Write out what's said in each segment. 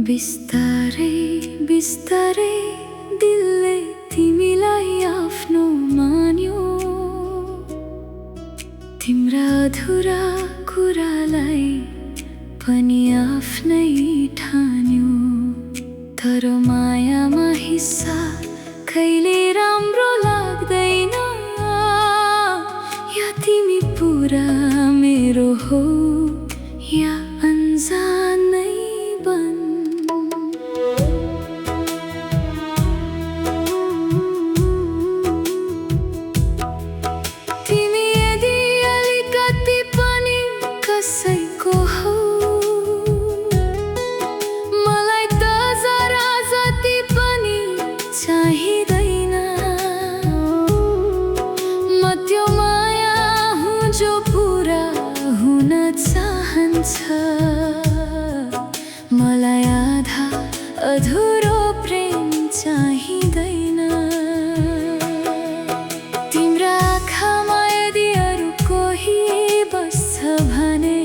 बिस्तारै बिस्तारै दिलले तिमीलाई आफ्नो मान्यो। तिम्रा अधुरा कुरालाई पनि आफ्नै ठान्यो। तर मायामा हिस्सा कहिले राम्रो लाग्दैन। या तिमी पुरा मेरो हो या अनजानै बन। तिमी यदि अलिकति पनि कसैको हो, मलाई त जरा जति पनि चाहिँदैन। म त्यो माया हुँ जो पुरा हुन चाहन्छ। मलाई आधा अधुरो प्रेम चाहिँदैन। तिम्रा आँखामा यदि अरू कोही बस्छ भने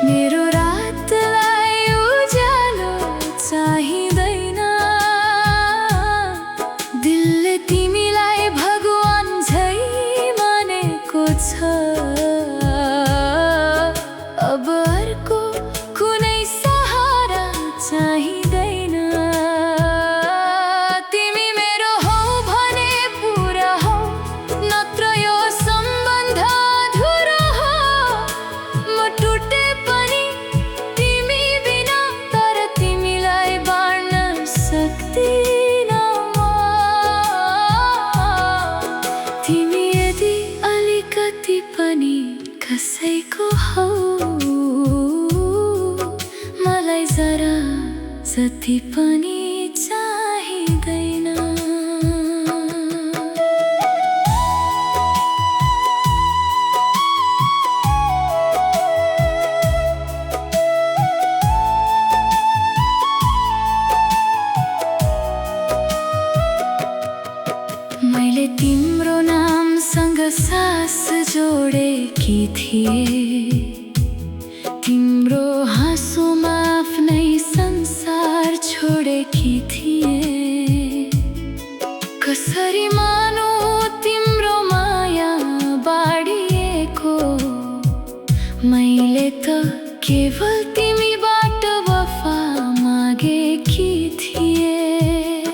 मेरो रातलाई उज्यालो चाहिँदैन। दिलले तिमीलाई भगवान झै मानेको छ। अब अर्को कुनै सहारा चाहिँदैन। तिमी मेरो हौ भने पुरा हौ, नत्र यो सम्बन्ध अधुरो हो। म टुटे पनि तिमी बिना, तर तिमीलाई बाँड्न सक्दिन म। तिमी यदि अलिकति पनि कसैको हौ, मलाई जरा जति पनि चाहिँदैन। मैले तिम्रो नामसँग सास जोडेकी थिएँ। तिम्रो हाँसोमा आफ्नै संसार छोडेकी थिएँ। कसरी मानु तिम्रो माया बाँडिएको, मैले त केवल तिमीबाट वफा मागेकी थिएँ।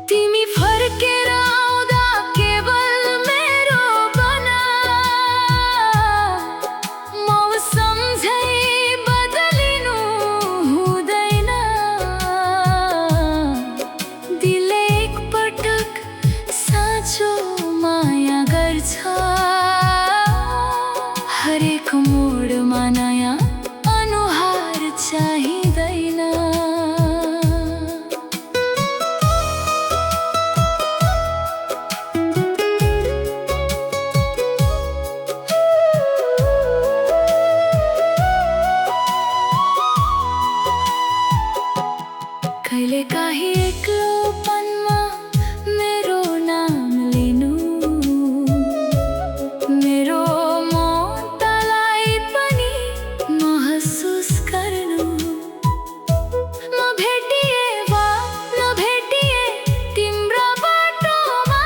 तिमी फर्केर आउँदा केवल मेरो बना, मौसम झै बदलिनु हुँदैन। दिलले एकपटक साँचो माया गर्छ। हरेक मोडमा नयाँ अनुहार चाहिँदैन। कहिलेकाहीँ एक्लोपनमा मेरो नाम लिनु, मेरो मौनतालाई पनि महसुस गर्नु। म भेटिए वा नभेटिए तिम्रो बाटोमा,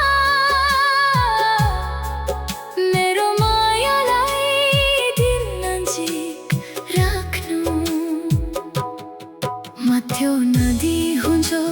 मेरो मायालाई दिल नजिक राख्नु। म त्यो नदी हुँ जो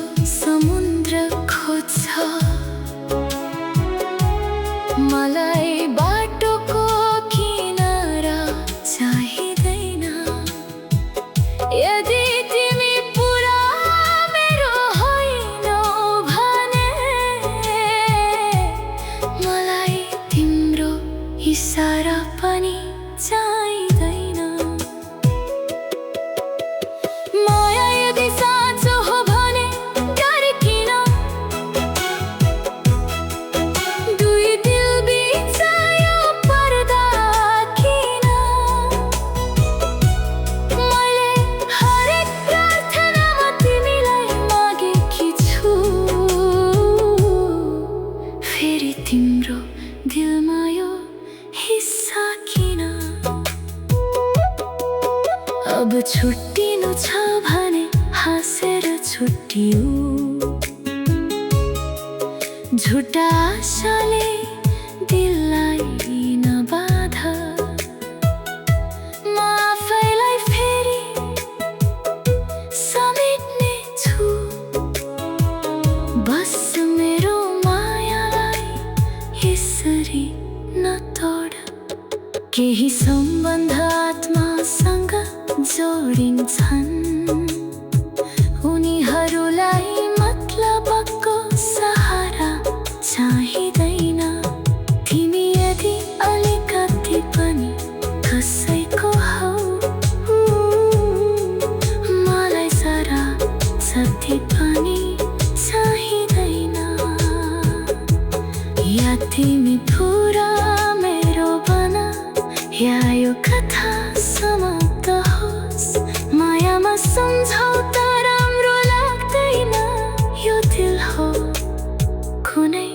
अब छुट्टिनु छ भने हाँसेर छुट्टियो झुटा आशाले दिललाई नबाध म आफैलाई फेरि समेट्ने छु बस मेरो मायालाई यसरी नतोड केही सम्बन्ध आत्मासँग जोडिन्छन् उनीहरूलाई मतलबको सहारा चाहिँदैन तिमी यदि अलिकति पनि कसैको हौ मलाई जरा जति पनि चाहिँदैन या तिमी पुरा मेरो बना या यो कथा समाप्त होस् मायामा सम्झौता राम्रो लाग्दैन यो दिल हो कुनै